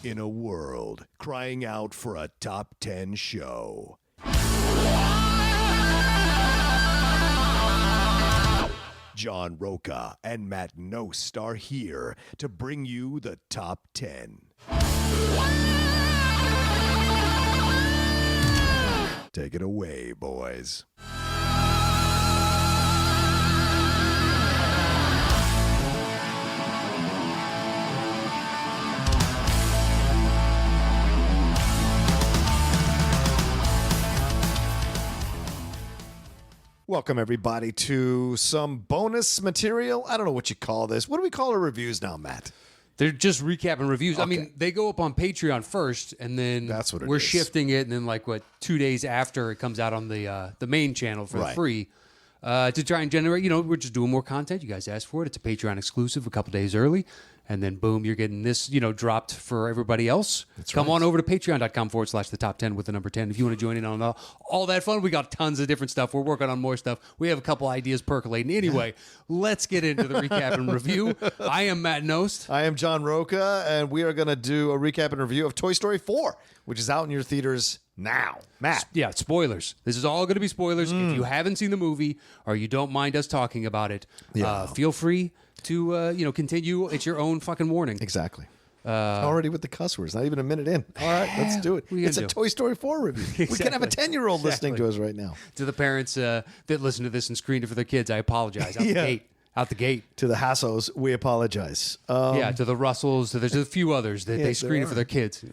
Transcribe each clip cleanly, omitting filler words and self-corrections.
In a world crying out for a top 10 show, John Roca and Matt Nost are here to bring you the top 10. Take it away, boys. Welcome, everybody, to some bonus material. I don't know what you call this. What do we call our reviews now, Matt? They're just recapping reviews. Okay. I mean, they go up on Patreon first, and then That's what it we're is. shifting it, and then 2 days after it comes out on the main channel for Right. free to try and generate. We're just doing more content. You guys asked for it. It's a Patreon exclusive a couple days early, and then boom, you're getting this dropped for everybody else. Come on over to patreon.com/the top 10 with the number 10 if you want to join in on all that fun. We got tons of different stuff. We're working on more stuff. We have a couple ideas percolating. Anyway, let's get into the recap and review. I am Matt Nost. I am John Roca, and we are going to do a recap and review of Toy Story 4, which is out in your theaters now. Matt. Yeah, spoilers. This is all going to be spoilers. If you haven't seen the movie or you don't mind us talking about it, feel free to continue. It's your own fucking warning. Exactly. Already with the cuss words, not even a minute in. All right, let's do it. What are you It's a gonna do? Toy Story 4 review. We can have a 10-year-old listening to us right now. To the parents that listen to this and screened it for their kids, I apologize. Out the gate. To the Hassos, we apologize. To the Russells, there's a few others that they screen there it for are. their kids.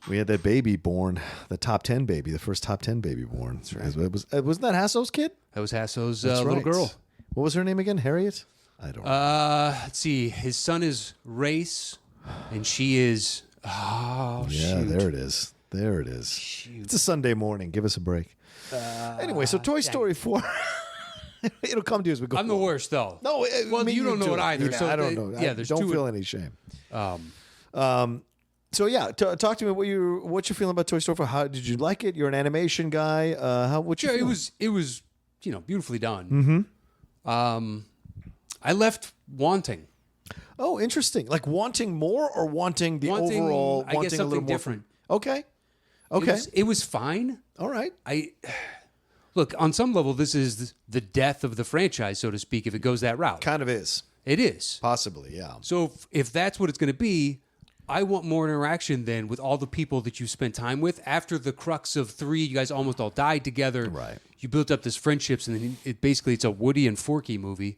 We had that baby born, the top 10 baby, the first top 10 baby born. That's right. Wasn't that Hasso's kid? That was Hasso's That's little right. girl. What was her name again? Harriet? I don't know. Let's see. His son is Race, and she is. Oh, Yeah, shoot. there it is. There it is. Shoot. It's a Sunday morning. Give us a break. Anyway, so Toy Story 4. It'll come to you as we go. I'm the worst, though. No, well, you don't know too. it either. Yeah, so I don't know. there's don't two. feel any shame. So yeah, talk to me. What you feeling about Toy Story 4? How did you like it? You're an animation guy. What you? Yeah, feeling? it was beautifully done. Mm-hmm. I left wanting. Oh, interesting. Like wanting more or wanting the overall? I wanting guess a little something more different. Okay. Okay. It was fine. All right. Look, on some level, this is the death of the franchise, so to speak. If it goes that route, Kind of is. it is. Possibly. Yeah. So if that's what it's going to be, I want more interaction then with all the people that you spent time with. After the crux of 3, you guys almost all died together. Right. You built up this friendships, and then it's a Woody and Forky movie,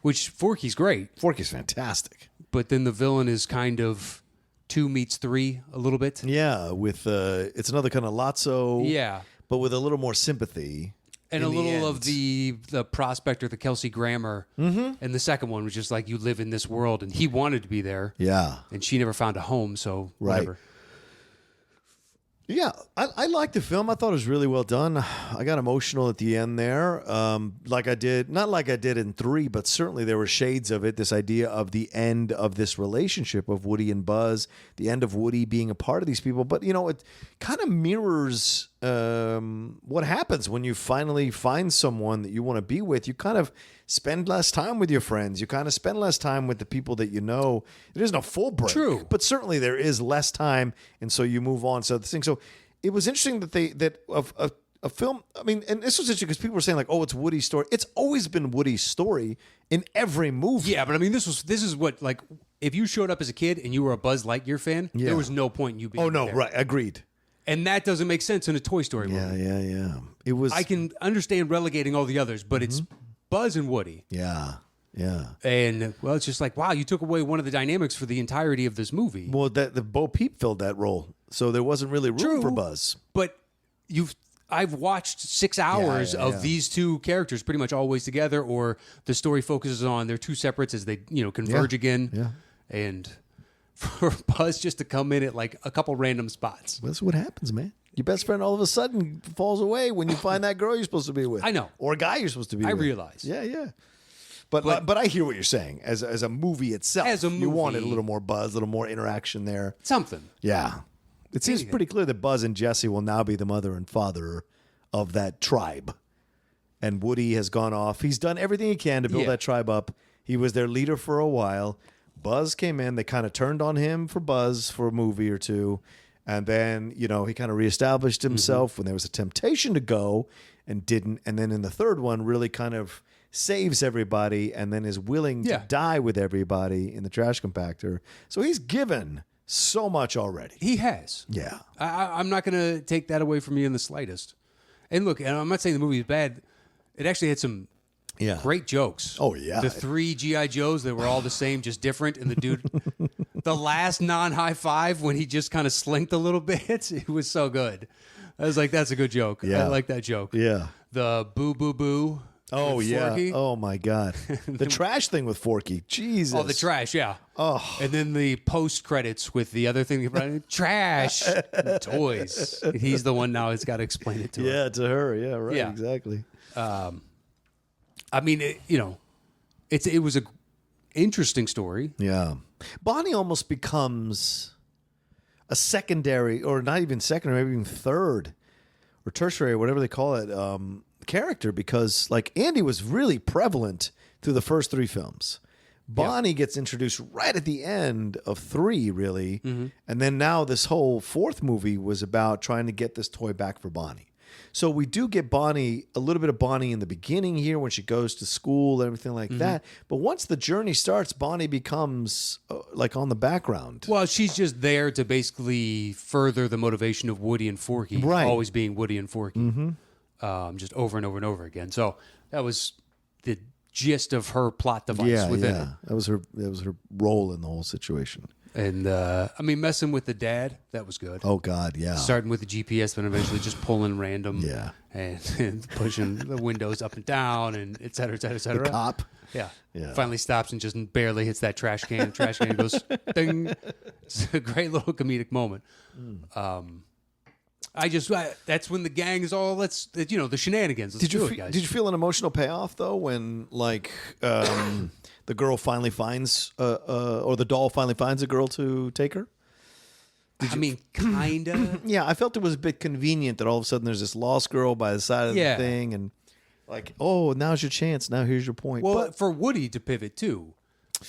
which Forky's great, Forky's fantastic. but then the villain is kind of 2 meets 3 a little bit. Yeah, with it's another kind of Lotso. Yeah. But with a little more sympathy. And in a the little end. of the prospector, the Kelsey Grammer. Mm-hmm. And the second one was just like, you live in this world, and he wanted to be there. Yeah. And she never found a home, so whatever. Yeah, I liked the film. I thought it was really well done. I got emotional at the end there, not like I did in 3, but certainly there were shades of it. This idea of the end of this relationship of Woody and Buzz, the end of Woody being a part of these people. But it kind of mirrors what happens when you finally find someone that you want to be with. You kind of spend less time with your friends. You kind of spend less time with the people that you know. There isn't a full break. True. But certainly there is less time, and so you move on. So the thing. So it was interesting that a film. I mean, and this was interesting because people were saying like, "Oh, it's Woody's story." It's always been Woody's story in every movie. Yeah, but I mean, this is what, like, if you showed up as a kid and you were a Buzz Lightyear fan, Yeah. there was no point in you being Oh no, there. right? Agreed. And that doesn't make sense in a Toy Story movie. Yeah. It was. I can understand relegating all the others, but it's Buzz and Woody. Yeah. And, well, it's just like, wow, you took away one of the dynamics for the entirety of this movie. Well, the Bo Peep filled that role, so there wasn't really room True. for Buzz. But I've watched 6 hours yeah. of these two characters pretty much always together, or the story focuses on their two separates as they, converge again. Yeah. And for Buzz just to come in at like a couple random spots. That's what happens, man. Your best friend all of a sudden falls away when you find that girl you're supposed to be with. I know. Or a guy you're supposed to be I with. realize. Yeah. But I hear what you're saying. As a movie itself, As a you wanted a movie. little more Buzz, a little more interaction there. Something. Yeah. It seems pretty clear that Buzz and Jesse will now be the mother and father of that tribe. And Woody has gone off. He's done everything he can to build Yeah. that tribe up. He was their leader for a while. Buzz came in. They kind of turned on him for Buzz for a movie or two. And then, he kind of reestablished himself when there was a temptation to go and didn't. And then in the third one, really kind of saves everybody and then is willing to die with everybody in the trash compactor. So he's given so much already. He has. Yeah. I'm not going to take that away from you in the slightest. And look, and I'm not saying the movie is bad. It actually had some great jokes. Oh, yeah. The 3 G.I. Joes that were all the same, just different. And the dude, the last non-high five when he just kind of slinked a little bit, it was so good. I was like, that's a good joke. Yeah. I like that joke. Yeah. The boo, boo, boo. Oh, with yeah. Forky. Oh, my God. The trash thing with Forky. Jesus. Oh, the trash, yeah. Oh. And then the post credits with the other thing, trash, toys. He's the one now who's got to explain it to her. Yeah, to her. Yeah, right. Yeah. Exactly. I mean, it was a interesting story. Yeah. Bonnie almost becomes a secondary, or not even secondary, maybe even third or tertiary, whatever they call it, character, because like Andy was really prevalent through the first 3 films. Bonnie gets introduced right at the end of 3, really. Mm-hmm. And then now this whole 4th movie was about trying to get this toy back for Bonnie. So we do get Bonnie, a little bit of Bonnie in the beginning here when she goes to school and everything like that. But once the journey starts, Bonnie becomes like on the background. Well, she's just there to basically further the motivation of Woody and Forky, Right. always being Woody and Forky, just over and over and over again. So that was the gist of her plot device within it. That was her role in the whole situation. And I mean, messing with the dad, that was good. Oh God, yeah. Starting with the GPS, but eventually just pulling random, and pushing the windows up and down, and et cetera, et cetera, et cetera. The cop. Yeah. Yeah. Finally stops and just barely hits that trash can. The trash can goes ding. It's a great little comedic moment. That's when the gang is all the shenanigans. Let's do it, guys. Did you feel an emotional payoff though when like the girl finally finds or the doll finally finds a girl to take her? I mean, kinda. Yeah, I felt it was a bit convenient that all of a sudden there's this lost girl by the side of the thing, and like, oh, now's your chance. Now here's your point. Well, But, for Woody to pivot too,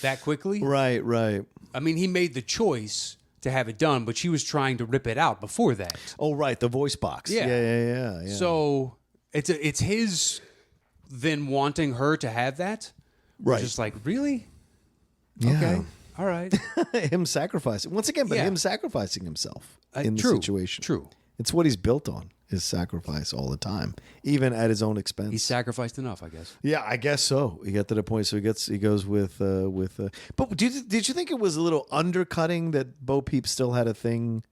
that quickly. right. I mean, he made the choice to have it done, but she was trying to rip it out before that. Oh, right, the voice box. Yeah. Yeah. So it's his then wanting her to have that. Right. Just like, really? Yeah. Okay. All right. Him sacrificing once again, but Yeah. him sacrificing himself in the true, situation. true. It's what he's built on. His sacrifice all the time, even at his own expense. He sacrificed enough, I guess. Yeah, I guess so. He got to the point, so he goes with. But did you think it was a little undercutting that Bo Peep still had a thing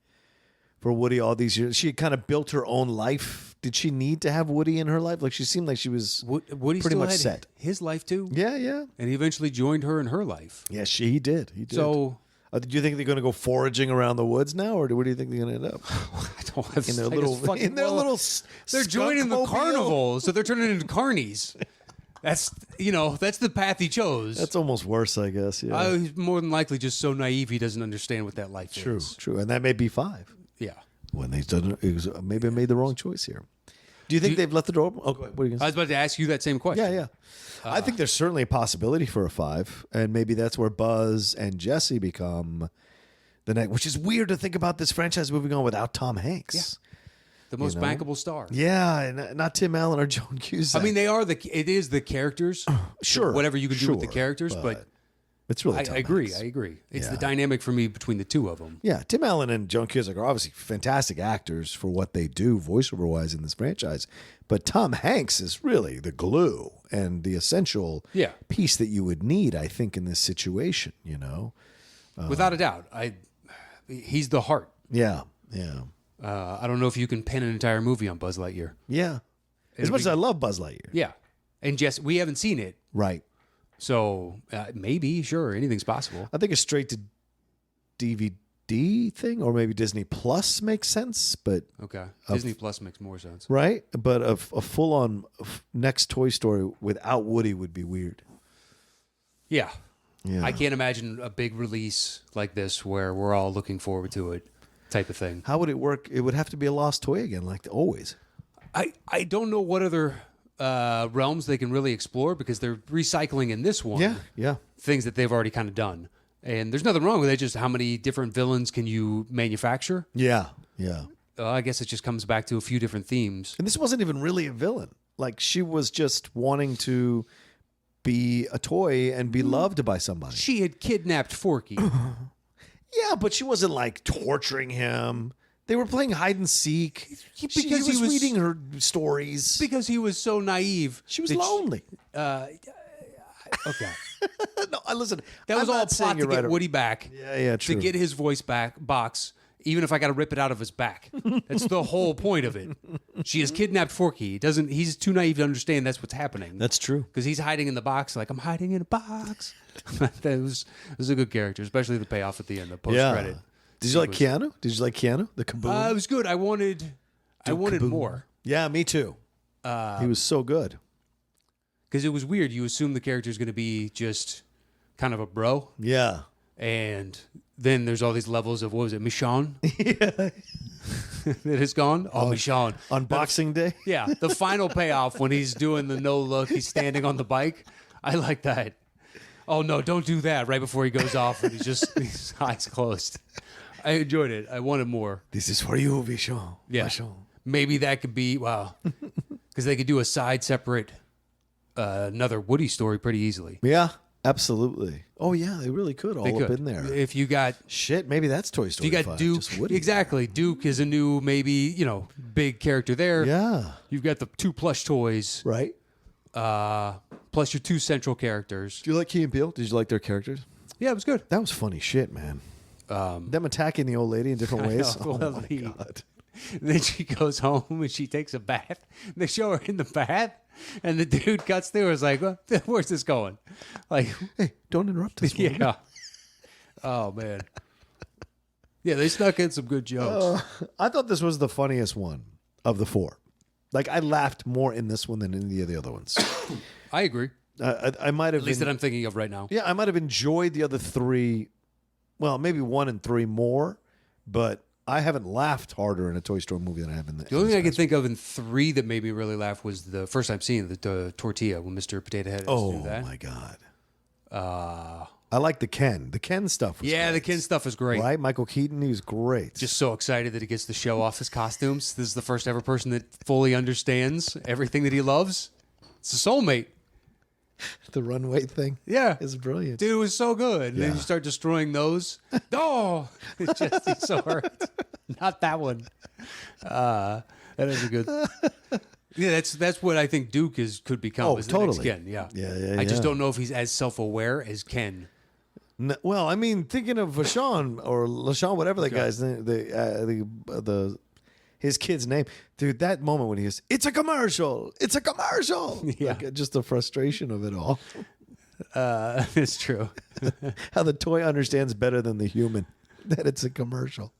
for Woody all these years? She had kind of built her own life. Did she need to have Woody in her life? Like she seemed like she was Woody pretty still much had set. his life too. Yeah. And he eventually joined her in her life. Yeah, he did. He did. So do you think they're going to go foraging around the woods now, or where do you think they're going to end up? I don't have In their I little, just fucking- in their well, little. They're joining the skunkmobile? carnival, so they're turning into carnies. That's the path he chose. That's almost worse, I guess. Yeah. He's more than likely just so naive he doesn't understand what that life is. True, and that may be 5. Yeah. When they done, maybe I made the wrong choice here. Do you think they've left the door open? Oh, what are you I gonna was about to ask you that same question. Yeah. I think there's certainly a possibility for a 5, and maybe that's where Buzz and Jesse become the next. Which is weird to think about this franchise moving on without Tom Hanks. The most bankable star. Yeah, and not Tim Allen or Joan Cusack. I mean, it is the characters. Sure, Whatever you can do with the sure, characters, but it's really. I Tom agree. Hanks. I agree. It's Yeah. the dynamic for me between the two of them. Yeah, Tim Allen and Joan Cusack are obviously fantastic actors for what they do voiceover wise in this franchise. But Tom Hanks is really the glue and the essential piece that you would need, I think, in this situation, Without a doubt. He's the heart. Yeah. I don't know if you can pin an entire movie on Buzz Lightyear. Yeah. As much as I love Buzz Lightyear. Yeah. And Jess, we haven't seen it. Right. So maybe, sure, anything's possible. I think a straight to DVD thing or maybe Disney Plus makes sense, but Okay. Disney Plus makes more sense. right? But a full on next Toy Story without Woody would be weird. Yeah. Yeah. I can't imagine a big release like this where we're all looking forward to it type of thing. How would it work? It would have to be a lost toy again, like always. I don't know what other realms they can really explore because they're recycling in this one Yeah. things that they've already kind of done. And there's nothing wrong with it. Just how many different villains can you manufacture? Yeah, yeah. I guess it just comes back to a few different themes. And this wasn't even really a villain. Like, she was just wanting to be a toy and be loved by somebody. She had kidnapped Forky. Yeah, but she wasn't like torturing him. They were playing hide and seek. Because He was reading her stories. Because he was so naive. She was lonely. Okay. No, listen. That was I'm all not saying plot to you're get right. Woody back. Yeah, true. To get his voice box, even if I got to rip it out of his back. That's the whole point of it. She has kidnapped Forky. He's too naive to understand that's what's happening. That's true. Because he's hiding in the box, like, I'm hiding in a box. That was a good character, especially the payoff at the end, the post-credit. Did you like Keanu? Did you like Keanu? The Kaboom? It was good. I wanted Kaboom. more. Yeah, me too. He was so good. Because it was weird. You assume the character is going to be just kind of a bro. Yeah. And then there's all these levels of, what was it, Michonne? Yeah. That is gone? Oh, Michonne. On Boxing Day? Yeah. The final payoff when he's doing the no look, he's standing on the bike. I like that. Oh, no, don't do that right before he goes off and he's just his eyes closed. I enjoyed it. I wanted more. This is for you, Vichon. Yeah. Vichon. Maybe that could be, wow. Because they could do a side separate, another Woody story pretty easily. Yeah, absolutely. Oh, yeah, they really could all They up could. in there. If you got Shit, maybe that's Toy Story You got 5. Duke. Just Woody. Exactly. Duke is a new, maybe, big character there. Yeah. You've got the 2 plush toys, Right? plus your 2 central characters. Do you like Key and Peele? Did you like their characters? Yeah, it was good. That was funny shit, man. Them attacking the old lady in different ways. know. Oh, Well, my God. Then she goes home and she takes a bath. They show her in the bath, and the dude cuts through. Is like, where's this going? Like, Hey, don't interrupt us. woman. yeah. Oh, man. Yeah, they snuck in some good jokes. I thought this was the funniest one of the 4. Like, I laughed more in this one than any of the other ones. I agree. I might have At least that I'm thinking of right now. Yeah, I might have enjoyed the other 3. Well, maybe 1 and 3 more, but I haven't laughed harder in a Toy Story movie than I have in The only thing I could think of in 3 that made me really laugh was the first time seeing the tortilla when Mr. Potato Head has to do that. My God. I like the Ken. The Ken stuff was Yeah, great. the Ken stuff is great. Right? Michael Keaton, he was great. Just so excited that he gets to show off his costumes. This is the first ever person that fully understands everything that he loves. It's a soulmate. the runway thing. Yeah. It's brilliant. Dude, it was so good. And then Yeah. you start destroying those. Oh, it's just he's so hurt. Not that one. That is a good. Yeah, that's what I think Duke could become. Oh, is the next totally. Ken. Yeah. Yeah, I just yeah. don't know if he's as self-aware as Ken. Well, I mean, thinking of Vachon or LaShawn, whatever that guy's name, the his kid's name, dude. That moment when he is, it's a commercial. It's a commercial. Yeah. Like, just the frustration of it all. It's true. How the toy understands better than the human that it's a commercial.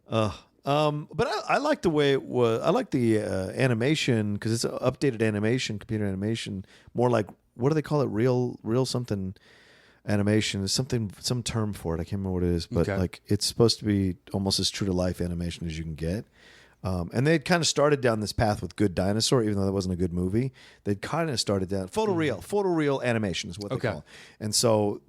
But I like the way it was. I like the animation because it's updated animation, computer animation, more like, what do they call it? Real something animation. There's some term for it. I can't remember what it is, but Okay. like it's supposed to be almost as true to life animation as you can get. And they kind of started down this path with Good Dinosaur, even though that wasn't a good movie. They kind of started down photoreal animation is what they call it. And so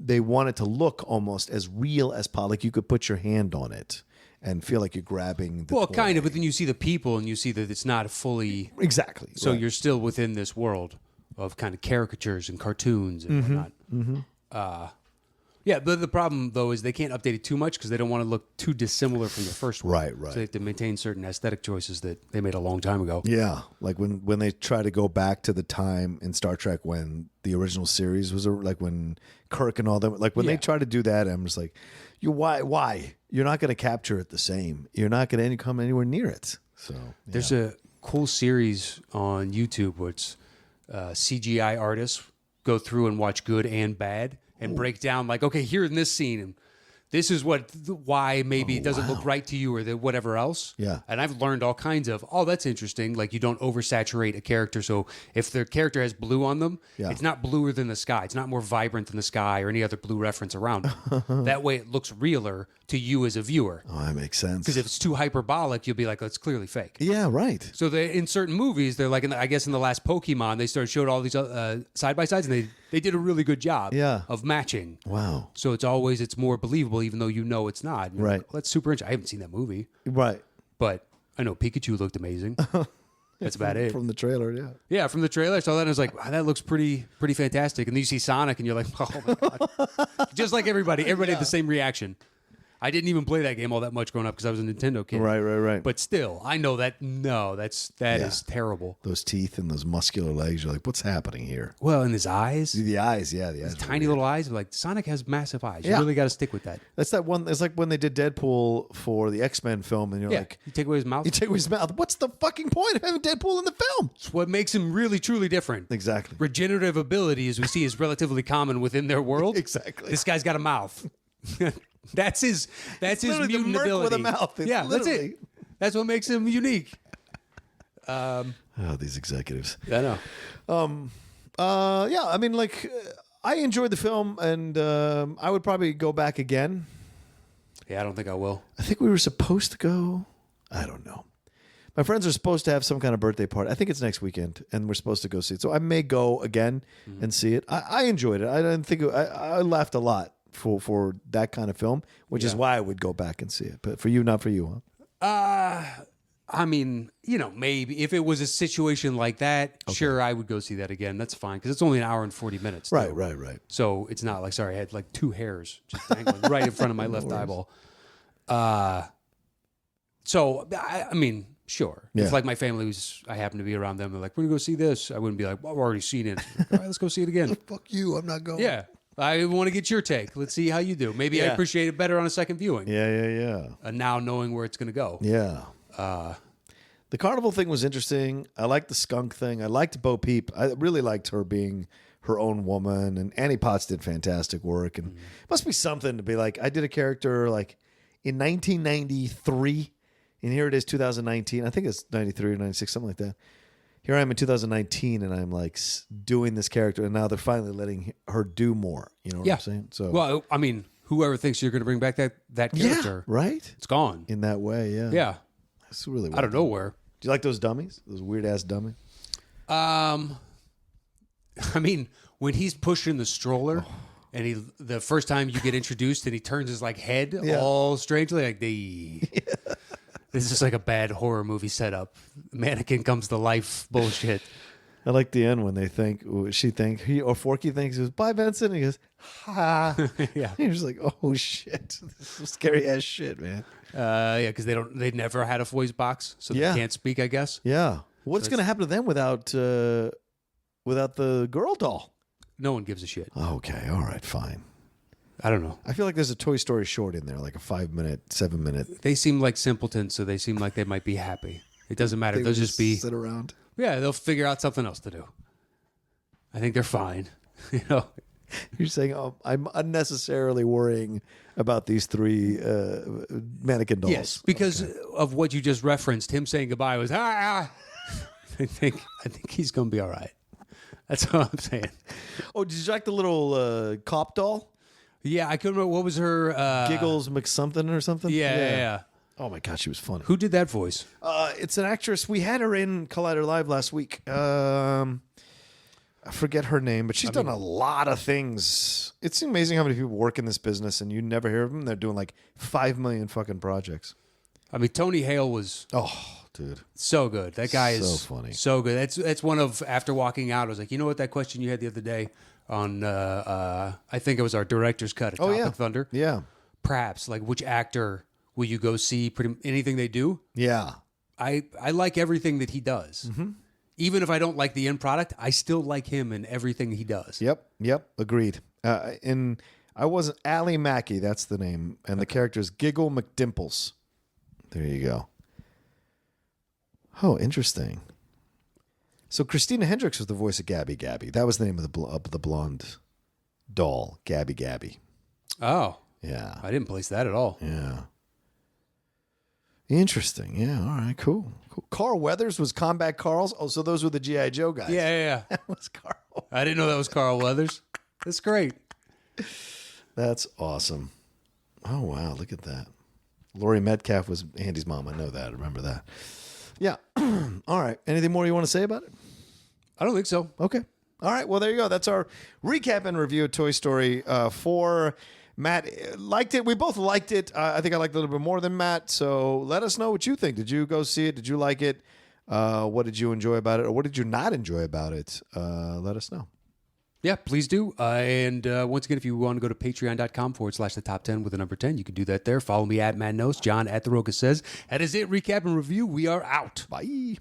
they wanted to look almost as real as possible. Like you could put your hand on it and feel like you're grabbing the Well, toy. kind of, but then you see the people and you see that it's not fully. Exactly. So right. you're still within this world of kind of caricatures and cartoons and whatnot. Yeah, but the problem though is they can't update it too much because they don't want to look too dissimilar from the first one. Right. So they have to maintain certain aesthetic choices that they made a long time ago. Yeah, like when they try to go back to the time in Star Trek when the original series was, like when Kirk and all them, like when they try to do that, I'm just like, why? You're not going to capture it the same. You're not going to come anywhere near it. So There's a cool series on YouTube where it's CGI artists go through and watch good and bad and break down like, okay, here in this scene, and this is why maybe it doesn't look right to you or whatever else. Yeah. And I've learned all kinds of, that's interesting. Like you don't oversaturate a character. So if their character has blue on them, it's not bluer than the sky. It's not more vibrant than the sky or any other blue reference around it. That way it looks realer to you as a viewer. Oh, that makes sense. Because if it's too hyperbolic, you'll be like, it's clearly fake. Yeah, right. So in certain movies, they're like, I guess in the last Pokemon, they showed all these side by sides, and They did a really good job Yeah. of matching. Wow. So it's more believable, even though you know it's not. And you're Right. like, that's super interesting. I haven't seen that movie, Right. but I know Pikachu looked amazing. That's about it. From the trailer, yeah. Yeah, from the trailer, I saw that and I was like, wow, that looks pretty fantastic. And then you see Sonic and you're like, oh my God. Just like everybody had the same reaction. I didn't even play that game all that much growing up because I was a Nintendo kid. Right. But still, I know that that is terrible. Those teeth and those muscular legs, you're like, what's happening here? Well, and his eyes, The eyes, yeah, the eyes. tiny little eyes. Like Sonic has massive eyes. You Yeah. really got to stick with that. That's that one. It's like when they did Deadpool for the X-Men film, and you're Yeah, like, you take away his mouth. you take away his mouth. What's the fucking point of having Deadpool in the film? It's what makes him really truly different. Exactly. Regenerative ability, as we see, is relatively common within their world. Exactly. This guy's got a mouth. That's his literally the mutant merc ability. with a mouth. It's Yeah, that's literally- it. That's what makes him unique. Oh, these executives. I know. Yeah, I mean, I enjoyed the film, and I would probably go back again. Yeah, I don't think I will. I think we were supposed to go. I don't know. My friends are supposed to have some kind of birthday party. I think it's next weekend, and we're supposed to go see it. So I may go again and see it. I enjoyed it. I didn't think I laughed a lot for that kind of film, which is Yeah. why I would go back and see it. But for you, not for you, huh? I mean, maybe if it was a situation like that, sure, I would go see that again. That's fine because it's only an hour and 40 minutes. Right. too. So it's not like, sorry, I had like two hairs just dangling right in front of my left eyeball. So, I mean, sure. Yeah. If like my family was, I happen to be around them, they're like, we're going to go see this. I wouldn't be like, well, we've already seen it. Like, all right, let's go see it again. Fuck you. I'm not going. Yeah. I want to get your take. Let's see how you do. Maybe I Yeah. appreciate it better on a second viewing. Yeah. Now knowing where it's going to go. Yeah. The carnival thing was interesting. I liked the skunk thing. I liked Bo Peep. I really liked her being her own woman. And Annie Potts did fantastic work. And it must be something to be like, I did a character like in 1993, and here it is 2019. I think it's 93 or 96, something like that. Here I am in 2019, and I'm like doing this character, and now they're finally letting her do more. You know what I'm saying? So, Well, I mean, whoever thinks you're going to bring back that character, right? it's gone. In that way, yeah. Yeah. It's really Out of nowhere. Do you like those dummies? Those weird ass dummies? I mean, when he's pushing the stroller and the first time you get introduced and he turns his like head all strangely like this is like a bad horror movie setup. Mannequin comes to life bullshit. I like the end when they think, he or Forky thinks it was, bye, Benson. And he goes, ha. Yeah. You're just like, oh, shit. This is scary ass shit, man. Yeah, because they never had a voice box, so they Yeah. can't speak, I guess. Yeah. What's going to happen to them without the girl doll? No one gives a shit. Okay. All right. Fine. I don't know. I feel like there's a Toy Story short in there, like a 5-minute, 7-minute. They seem like simpletons, so they seem like they might be happy. It doesn't matter. They'll just be sit around. Yeah, they'll figure out something else to do. I think they're fine. You're saying, oh, I'm unnecessarily worrying about these 3 mannequin dolls. Yes, because of what you just referenced, him saying goodbye was I think he's gonna be all right. That's what I'm saying. Oh, did you like the little cop doll? Yeah, I couldn't remember what was her Giggles McSomething or something? Yeah. Oh my God, she was funny. Who did that voice? It's an actress. We had her in Collider Live last week. I forget her name, but she's done a lot of things. It's amazing how many people work in this business, and you never hear of them. They're doing like 5 million fucking projects. I mean, Tony Hale was Oh, dude. so good. That guy is So funny. so good. That's one of after walking out. I was like, you know what? That question you had the other day on I think it was our director's cut at Tropic Thunder. Yeah. Perhaps like which actor will you go see? Pretty anything they do. Yeah. I like everything that he does. Mm-hmm. Even if I don't like the end product, I still like him in everything he does. Yep. Agreed. And I wasn't Ally Mackey. That's the name. And the character is Giggle McDimples. There you go. Oh, interesting. So Christina Hendricks was the voice of Gabby Gabby. That was the name of the blonde doll, Gabby Gabby. Oh, Yeah. I didn't place that at all. Yeah. Interesting. Yeah. All right. Cool. Carl Weathers was Combat Carl's. Oh, so those were the G.I. Joe guys. Yeah. That was Carl. I didn't know that was Carl Weathers. That's great. That's awesome. Oh, wow. Look at that. Laurie Metcalf was Andy's mom. I know that. I remember that. Yeah. All right. Anything more you want to say about it? I don't think so. Okay. All right, well, there you go. That's our recap and review of Toy Story 4. Matt liked it. We both liked it. I think I liked it a little bit more than Matt. So let us know what you think. Did you go see it? Did you like it? What did you enjoy about it? Or what did you not enjoy about it? Let us know. Yeah, please do. And once again, if you want to go to patreon.com/the top 10 with the number 10, you can do that there. Follow me at Matt Knows, John at The Roca Says. That is it. Recap and review. We are out. Bye.